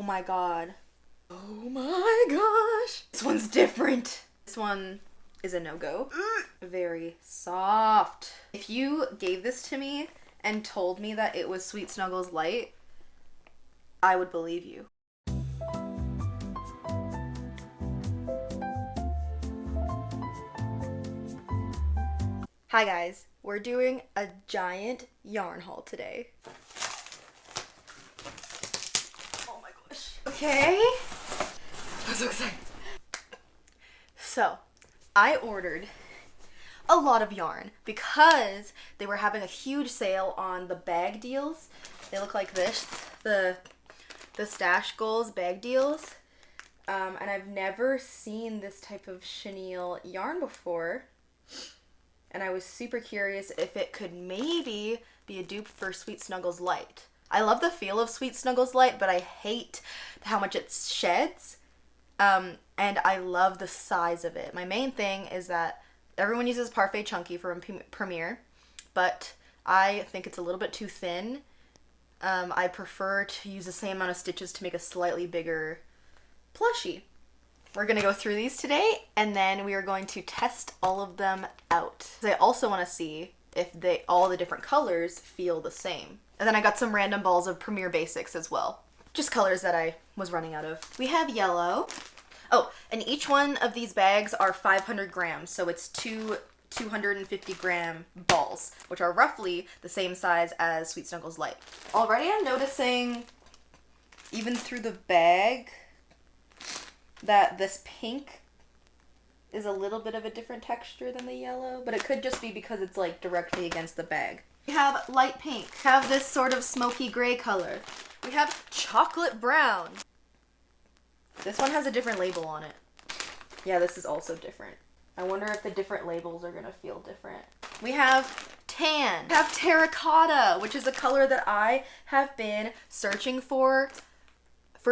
my god. Oh my gosh. This one's different. This one is a no-go. Very soft. If you gave this to me and told me that it was Sweet Snuggles Light, I would believe you. Hi guys, we're doing a giant yarn haul today. Oh my gosh. Okay. I'm so excited. So, I ordered a lot of yarn because they were having a huge sale on the bag deals. They look like this, the Stash Goals bag deals. And I've never seen this type of chenille yarn before. And I was super curious if it could maybe be a dupe for Sweet Snuggles Light. I love the feel of Sweet Snuggles Light, but I hate how much it sheds. And I love the size of it. My main thing is that everyone uses Parfait Chunky from Premier, but I think it's a little bit too thin. I prefer to use the same amount of stitches to make a slightly bigger plushie. We're going to go through these today, and then we are going to test all of them out. I also want to see if all the different colors feel the same. And then I got some random balls of Premier Basics as well. Just colors that I was running out of. We have yellow. Oh, and each one of these bags are 500 grams, so it's two 250 gram balls, which are roughly the same size as Sweet Snuggles Light. Already I'm noticing, even through the bag, that this pink is a little bit of a different texture than the yellow, but it could just be because it's like directly against the bag. We have light pink, have this sort of smoky gray color. We have chocolate brown. This one has a different label on it. Yeah, this is also different. I wonder if the different labels are gonna feel different. We have tan. We have terracotta, which is a color that I have been searching for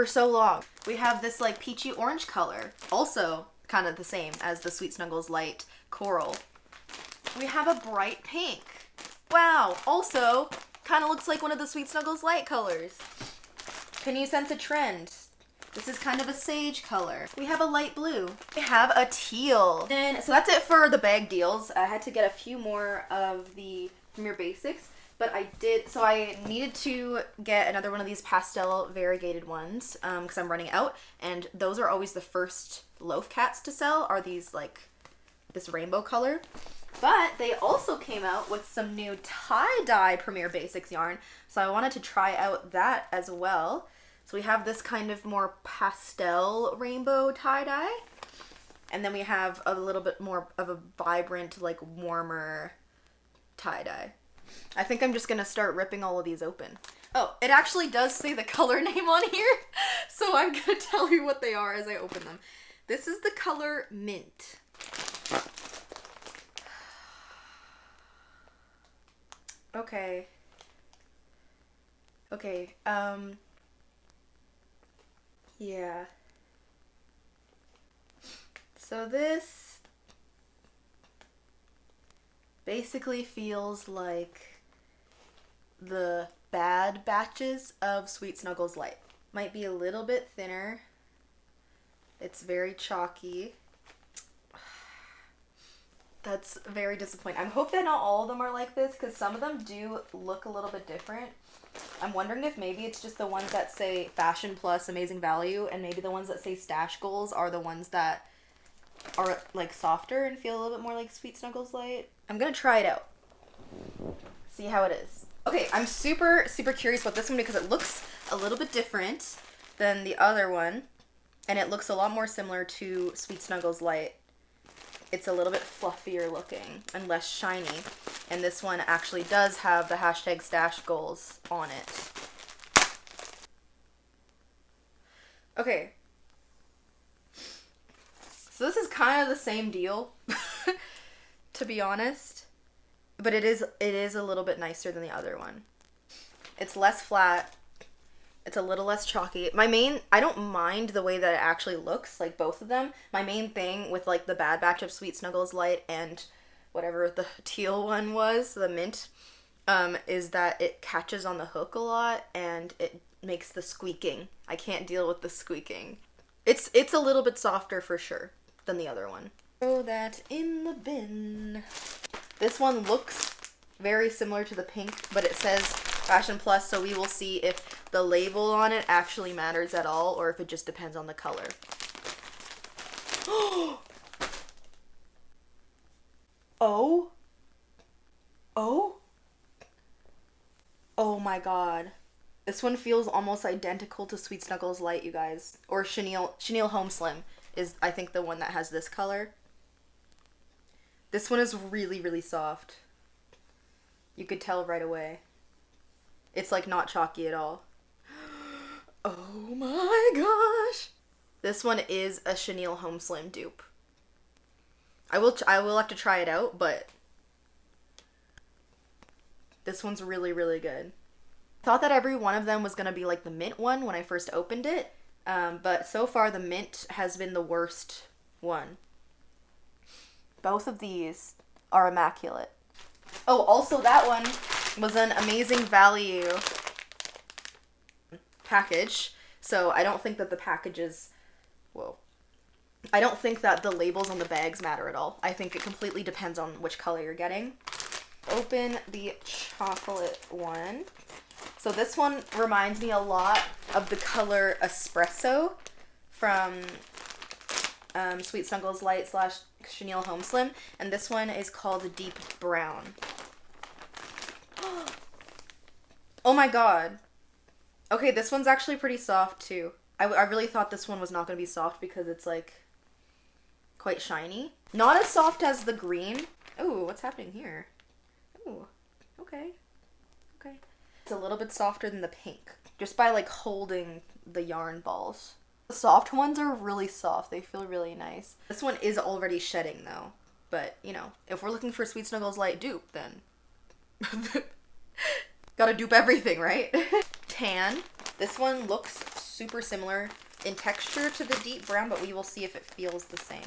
so long. We have this like peachy orange color, also kind of the same as the Sweet Snuggles Light coral. We have a bright pink. Wow, also kind of looks like one of the Sweet Snuggles Light colors. Can you sense a trend? This is kind of a sage color. We have a light blue. We have a teal. And so that's it for the bag deals. I had to get a few more of the Premier Basics, but I needed to get another one of these pastel variegated ones because I'm running out, and those are always the first loaf cats to sell, are these like this rainbow color. But they also came out with some new tie-dye Premier Basics yarn, so I wanted to try out that as well. So we have this kind of more pastel rainbow tie-dye, and then we have a little bit more of a vibrant, like warmer tie-dye. I think I'm just gonna start ripping all of these open. Oh, it actually does say the color name on here, so I'm gonna tell you what they are as I open them. This is the color Mint. Okay. Okay, yeah. So this basically feels like the bad batches of Sweet Snuggles Light. Might be a little bit thinner. It's very chalky. That's very disappointing. I hope that not all of them are like this, because some of them do look a little bit different. I'm wondering if maybe it's just the ones that say Fashion Plus Amazing Value, and maybe the ones that say Stash Goals are the ones that are like softer and feel a little bit more like Sweet Snuggles Light. I'm gonna try it out. See how it is. Okay, I'm super curious about this one because it looks a little bit different than the other one, and it looks a lot more similar to Sweet Snuggles Light. It's a little bit fluffier looking and less shiny, and this one actually does have the hashtag Stash Goals on it. Okay, so this is kind of the same deal, to be honest, but it is a little bit nicer than the other one. It's less flat. It's a little less chalky. I don't mind the way that it actually looks, like both of them. My main thing with like the bad batch of Sweet Snuggles Light and whatever the teal one was, the mint, is that it catches on the hook a lot and it makes the squeaking. I can't deal with the squeaking. It's a little bit softer for sure than the other one. Throw that in the bin. This one looks very similar to the pink, but it says Fashion Plus, so we will see if the label on it actually matters at all or if it just depends on the color. Oh! Oh? Oh my god. This one feels almost identical to Sweet Snuggles Lite, you guys. Or Chenille Home Slim is, I think, the one that has this color. This one is really, really soft. You could tell right away. It's like not chalky at all. Oh my gosh. This one is a Chenille Home Slim dupe. I will have to try it out, but this one's really, really good. I thought that every one of them was gonna be like the mint one when I first opened it, but so far the mint has been the worst one. Both of these are immaculate. Oh, also that one was an amazing value package, so I don't think that the packages, I don't think that the labels on the bags matter at all. I think it completely depends on which color you're getting. Open the chocolate one. So this one reminds me a lot of the color Espresso from Sweet Snuggles Lite / Chenille Home Slim, and this one is called Deep Brown. Oh my god. Okay, this one's actually pretty soft too. I really thought this one was not going to be soft because it's like quite shiny. Not as soft as the green. Ooh, what's happening here? Ooh, okay. Okay. It's a little bit softer than the pink, just by like holding the yarn balls. The soft ones are really soft. They feel really nice. This one is already shedding though, but you know, if we're looking for Sweet Snuggles Lite dupe, then gotta dupe everything, right? Tan. This one looks super similar in texture to the deep brown, but we will see if it feels the same.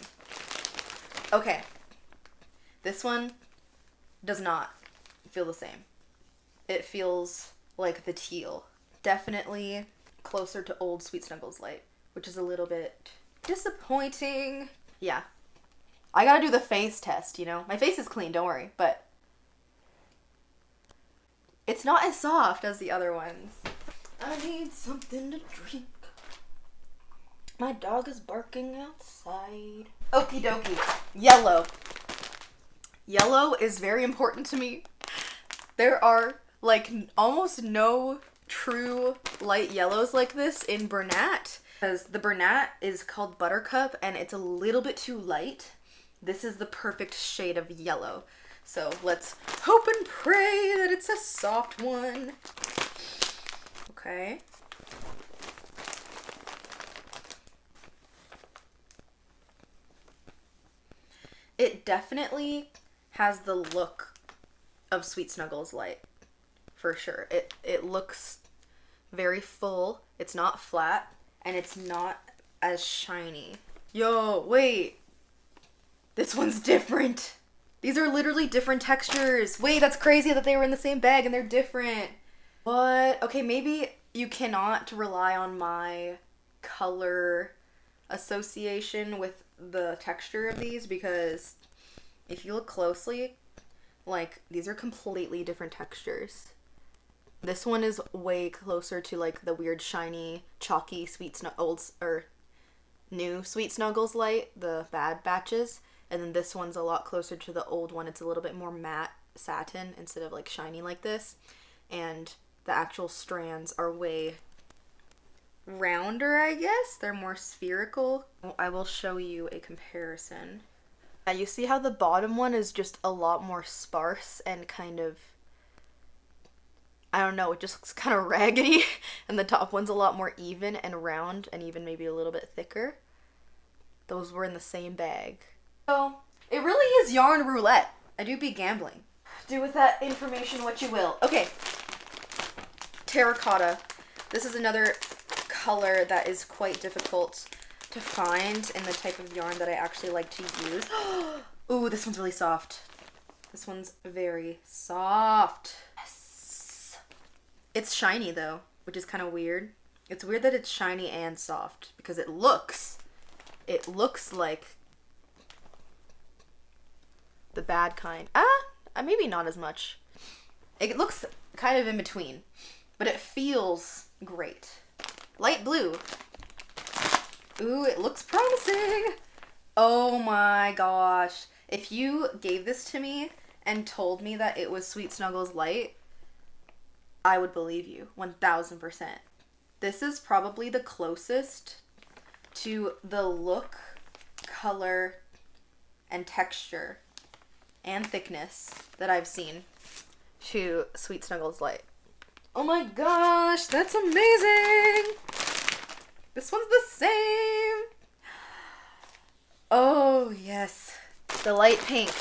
Okay. This one does not feel the same. It feels like the teal. Definitely closer to old Sweet Snuggles Lite, which is a little bit disappointing. Yeah. I gotta do the face test, you know? My face is clean, don't worry, but it's not as soft as the other ones. I need something to drink. My dog is barking outside. Okie dokie. Yellow. Yellow is very important to me. There are like almost no true light yellows like this in Bernat, because the Bernat is called Buttercup and it's a little bit too light. This is the perfect shade of yellow. So let's hope and pray that it's a soft one. Okay. It definitely has the look of Sweet Snuggles Lite, for sure. It looks very full. It's not flat, and it's not as shiny. Yo, wait. This one's different. These are literally different textures. Wait, that's crazy that they were in the same bag and they're different. What? Okay, maybe you cannot rely on my color association with the texture of these, because if you look closely, like, these are completely different textures. This one is way closer to like the weird shiny chalky new Sweet Snuggles Lite, the bad batches, and then this one's a lot closer to the old one. It's a little bit more matte satin instead of like shiny like this, and the actual strands are way rounder, I guess. They're more spherical. I will show you a comparison. Yeah, you see how the bottom one is just a lot more sparse and kind of, I don't know, it just looks kind of raggedy, and the top one's a lot more even and round and even maybe a little bit thicker. Those were in the same bag. So, it really is yarn roulette. I do be gambling. Do with that information what you will. Okay. Terracotta. This is another color that is quite difficult to find in the type of yarn that I actually like to use. Ooh, this one's really soft. This one's very soft. Yes. It's shiny though, which is kind of weird. It's weird that it's shiny and soft because it looks like the bad kind. Maybe not as much. It looks kind of in between, but it feels great. Light blue. Ooh, it looks promising. Oh my gosh. If you gave this to me and told me that it was Sweet Snuggles Light, I would believe you 1000%. This is probably the closest to the look, color, and texture and thickness that I've seen to Sweet Snuggles Light. Oh my gosh, that's amazing! This one's the same! Oh yes, the light pink.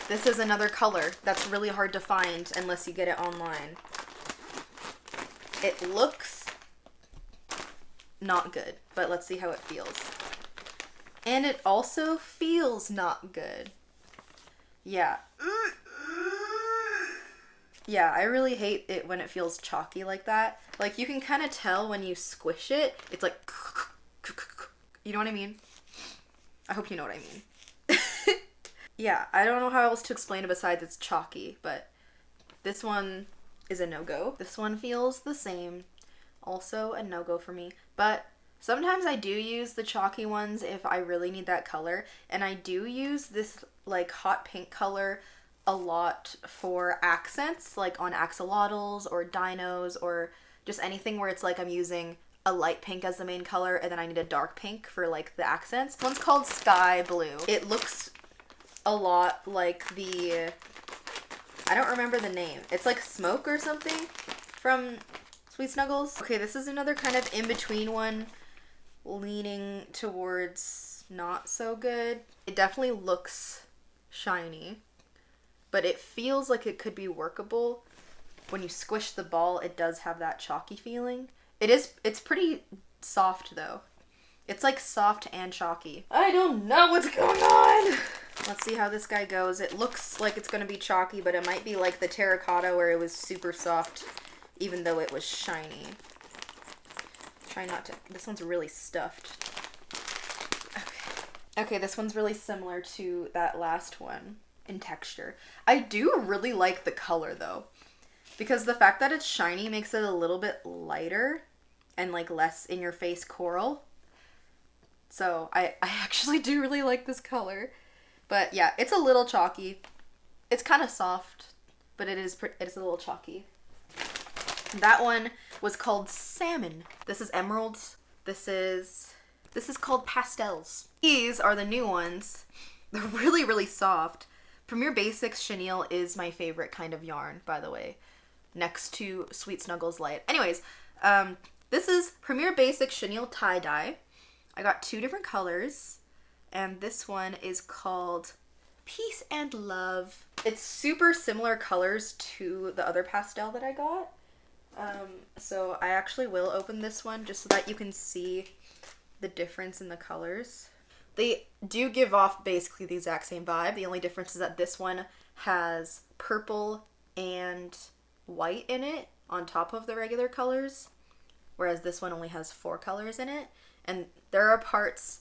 This is another color that's really hard to find unless you get it online. It looks not good, but let's see how it feels. And it also feels not good. Yeah. Yeah, I really hate it when it feels chalky like that. Like, you can kind of tell when you squish it, it's like, you know what I mean? I hope you know what I mean. Yeah, I don't know how else to explain it besides it's chalky, but this one is a no-go. This one feels the same. Also a no-go for me. But sometimes I do use the chalky ones if I really need that color. And I do use this like hot pink color a lot for accents, like on axolotls or dinos or just anything where it's like I'm using a light pink as the main color and then I need a dark pink for like the accents. This one's called Sky Blue. It looks a lot like I don't remember the name. It's like Smoke or something from Sweet Snuggles. Okay, this is another kind of in-between one, leaning towards not so good. It definitely looks shiny, but it feels like it could be workable. When you squish the ball, it does have that chalky feeling. It's pretty soft though. It's like soft and chalky. I don't know what's going on. Let's see how this guy goes. It looks like it's gonna be chalky, but it might be like the terracotta where it was super soft, even though it was shiny. Try not to, this one's really stuffed. Okay, this one's really similar to that last one in texture. I do really like the color though, because the fact that it's shiny makes it a little bit lighter and like less in your face coral. So I actually do really like this color. But yeah, it's a little chalky. It's kind of soft, but it's a little chalky. That one was called Salmon. This is emeralds. This is called Pastels. These are the new ones. They're really, really soft. Premier Basics Chenille is my favorite kind of yarn, by the way, next to Sweet Snuggles Light. Anyways, this is Premier Basics Chenille tie-dye. I got 2 different colors, and this one is called Peace and Love. It's super similar colors to the other pastel that I got. So I actually will open this one just so that you can see the difference in the colors. They do give off basically the exact same vibe. The only difference is that this one has purple and white in it on top of the regular colors, whereas this one only has 4 colors in it. And there are parts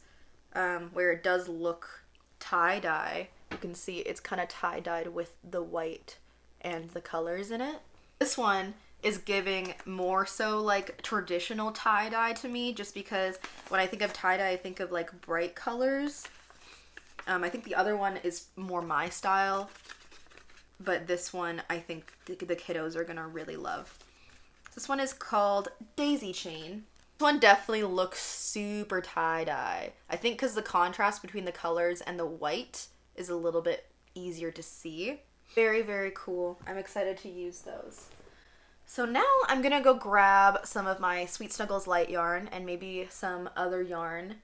where it does look tie-dye. You can see it's kind of tie-dyed with the white and the colors in it. This one is giving more so like traditional tie-dye to me, just because when I think of tie-dye, I think of like bright colors. I think the other one is more my style, but this one I think the kiddos are gonna really love. This one is called Daisy Chain. This one definitely looks super tie-dye. I think because the contrast between the colors and the white is a little bit easier to see. Very, very cool. I'm excited to use those. So now I'm gonna go grab some of my Sweet Snuggles Light yarn and maybe some other yarn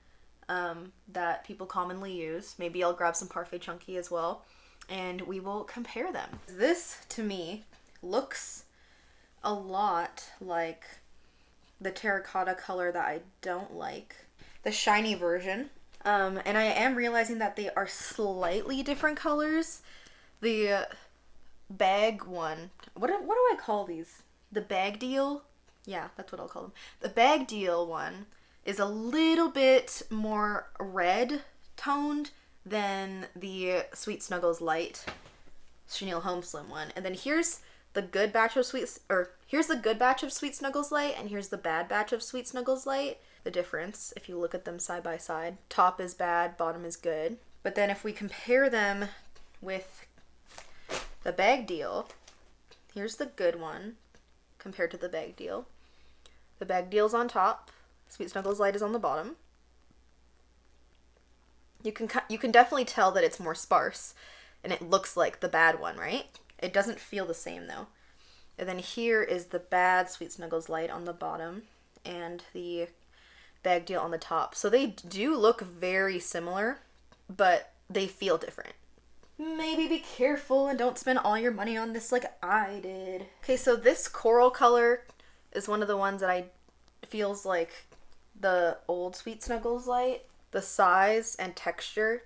that people commonly use. Maybe I'll grab some Parfait Chunky as well, and we will compare them. This, to me, looks a lot like the terracotta color that I don't like, the shiny version. And I am realizing that they are slightly different colors. The bag one, what do I call these? The bag deal Yeah, that's what I'll call them. The Bag Deal one is a little bit more red toned than the Sweet Snuggles Light Chenille Home Slim one. And then here's the good batch of here's the good batch of Sweet Snuggles Light, and here's the bad batch of Sweet Snuggles Light. The difference, if you look at them side by side, top is bad, bottom is good. But then if we compare them with the Bag Deal, here's the good one compared to the Bag Deal. The Bag Deal's on top, Sweet Snuggles Light is on the bottom. You can definitely tell that it's more sparse, and it looks like the bad one, right? It doesn't feel the same though. And then here is the bad Sweet Snuggles Light on the bottom, and the Bag Deal on the top. So they do look very similar, but they feel different. Maybe be careful and don't spend all your money on this like I did. Okay, so this coral color is one of the ones that feels like the old Sweet Snuggles Light. The size and texture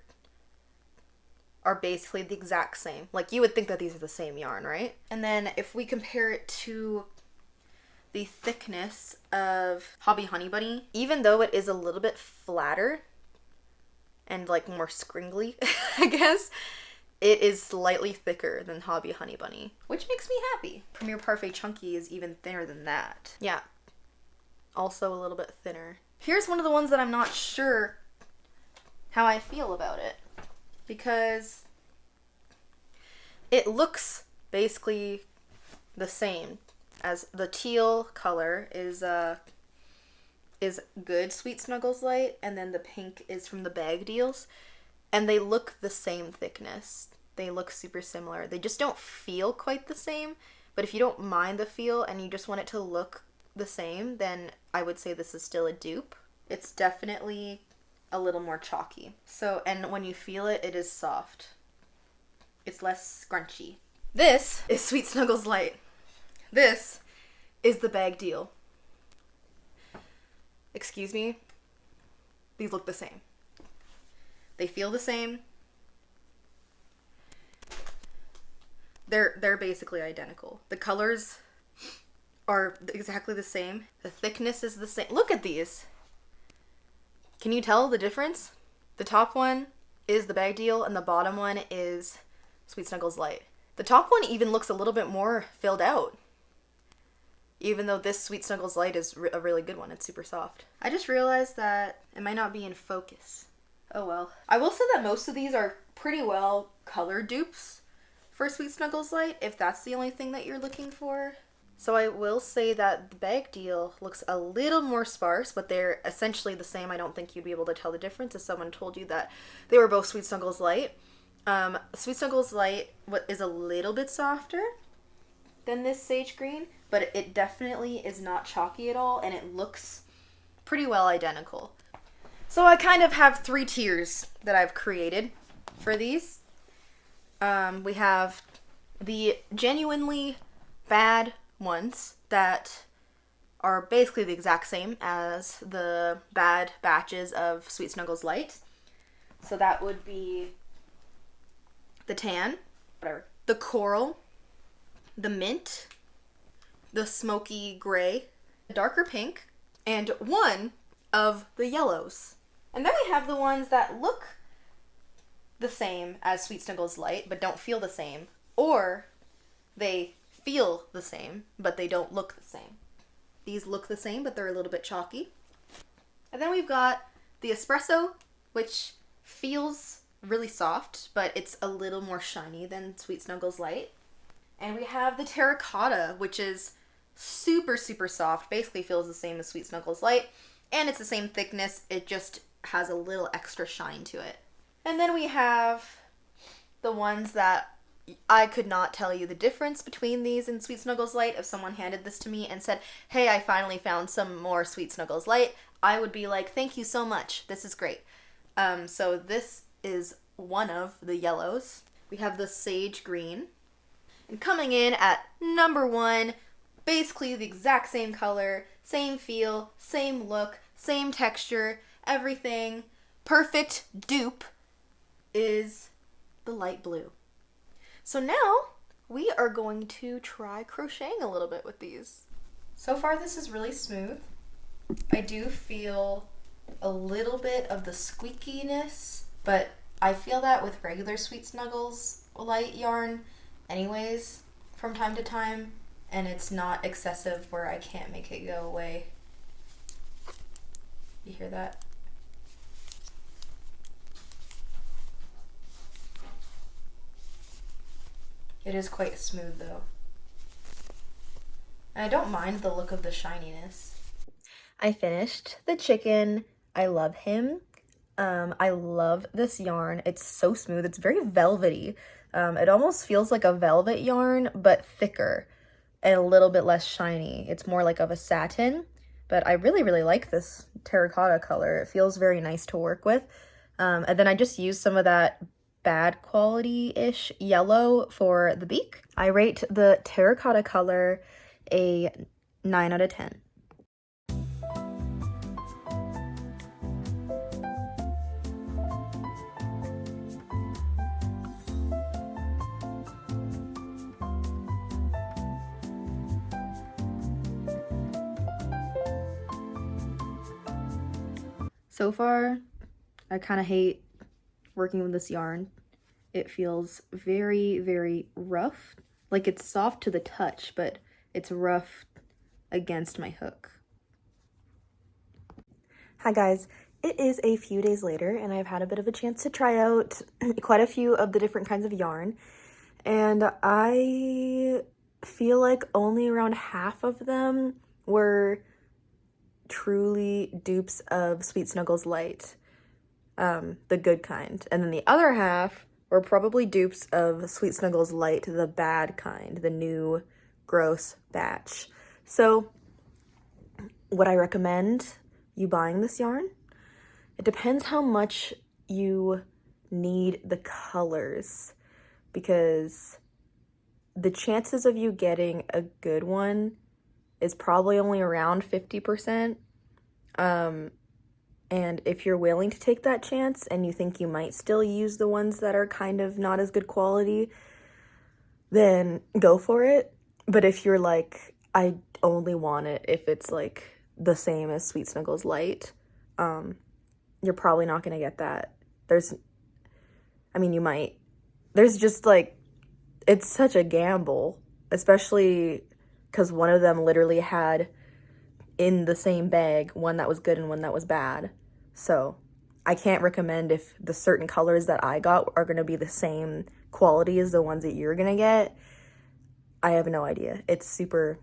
are basically the exact same. Like, you would think that these are the same yarn, right? And then if we compare it to the thickness of Hobby Honey Bunny, even though it is a little bit flatter and like more scringly, I guess, it is slightly thicker than Hobby Honey Bunny, which makes me happy. Premier Parfait Chunky is even thinner than that. Yeah, also a little bit thinner. Here's one of the ones that I'm not sure how I feel about it, because it looks basically the same as the teal color is good Sweet Snuggles Light, and then the pink is from the Bag Deals, and they look the same thickness. They look super similar. They just don't feel quite the same, but if you don't mind the feel and you just want it to look the same, then I would say this is still a dupe. It's definitely a little more chalky. So, and when you feel it, it is soft. It's less scrunchy. This is Sweet Snuggles Light. This is the Bag Deal. Excuse me? These look the same. They feel the same. They're basically identical. The colors are exactly the same. The thickness is the same. Look at these. Can you tell the difference? The top one is the Bag Deal, and the bottom one is Sweet Snuggles Light. The top one even looks a little bit more filled out, even though this Sweet Snuggles Light is a really good one. It's super soft. I just realized that it might not be in focus. Oh well. I will say that most of these are pretty well colored dupes for Sweet Snuggles Light, if that's the only thing that you're looking for. So I will say that the Bag Deal looks a little more sparse, but they're essentially the same. I don't think you'd be able to tell the difference if someone told you that they were both Sweet Snuggles Light. Sweet Snuggles Light is a little bit softer than this sage green, but it definitely is not chalky at all, and it looks pretty well identical. So I kind of have 3 tiers that I've created for these. We have the genuinely bad ones that are basically the exact same as the bad batches of Sweet Snuggles Light. So that would be the tan, the coral, the mint, the smoky gray, the darker pink, and one of the yellows. And then we have the ones that look the same as Sweet Snuggles Light but don't feel the same, or they feel the same but they don't look the same. These look the same but they're a little bit chalky. And then we've got the espresso, which feels really soft but it's a little more shiny than Sweet Snuggles Light. And we have the terracotta, which is super soft, basically feels the same as Sweet Snuggles Light, and it's the same thickness, it just has a little extra shine to it. And then we have the ones that I could not tell you the difference between these and Sweet Snuggles Light. If someone handed this to me and said, hey, I finally found some more Sweet Snuggles Light, I would be like, thank you so much, this is great. So this is one of the yellows. We have the sage green. And coming in at number 1, basically the exact same color, same feel, same look, same texture, everything, perfect dupe, is the light blue. So now we are going to try crocheting a little bit with these. So far this is really smooth. I do feel a little bit of the squeakiness, but I feel that with regular Sweet Snuggles light yarn anyways from time to time, and it's not excessive where I can't make it go away. You hear that? It is quite smooth though. And I don't mind the look of the shininess. I finished the chicken. I love him. I love this yarn. It's so smooth. It's very velvety. It almost feels like a velvet yarn, but thicker and a little bit less shiny. It's more like of a satin, but I really, really like this terracotta color. It feels very nice to work with. And then I just used some of that bad quality-ish yellow for the beak. I rate the terracotta color a 9 out of 10. So far, I kind of hate working with this yarn. It feels very, very rough. Like it's soft to the touch, but it's rough against my hook. Hi guys, it is a few days later and I've had a bit of a chance to try out quite a few of the different kinds of yarn. And I feel like only around half of them were truly dupes of Sweet Snuggles Lite, the good kind. And then the other half were probably dupes of Sweet Snuggles Lite, the bad kind, the new gross batch. So would I recommend you buying this yarn? It depends how much you need the colors, because the chances of you getting a good one is probably only around 50%. And if you're willing to take that chance and you think you might still use the ones that are kind of not as good quality, then go for it. But if you're like, I only want it if it's like the same as Sweet Snuggles Lite, you're probably not going to get that. You might. There's just like, it's such a gamble, especially because one of them literally had in the same bag one that was good and one that was bad. So I can't recommend if the certain colors that I got are going to be the same quality as the ones that you're going to get. I have no idea. It's super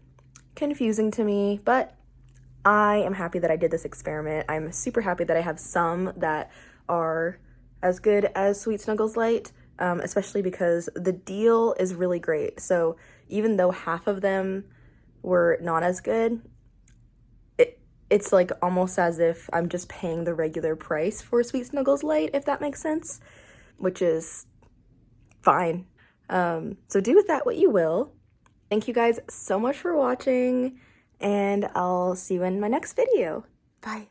confusing to me, but I am happy that I did this experiment. I'm super happy that I have some that are as good as Sweet Snuggles Lite, especially because the deal is really great. So even though half of them were not as good, it's like almost as if I'm just paying the regular price for Sweet Snuggles Lite, if that makes sense, which is fine. So do with that what you will. Thank you guys so much for watching, and I'll see you in my next video. Bye.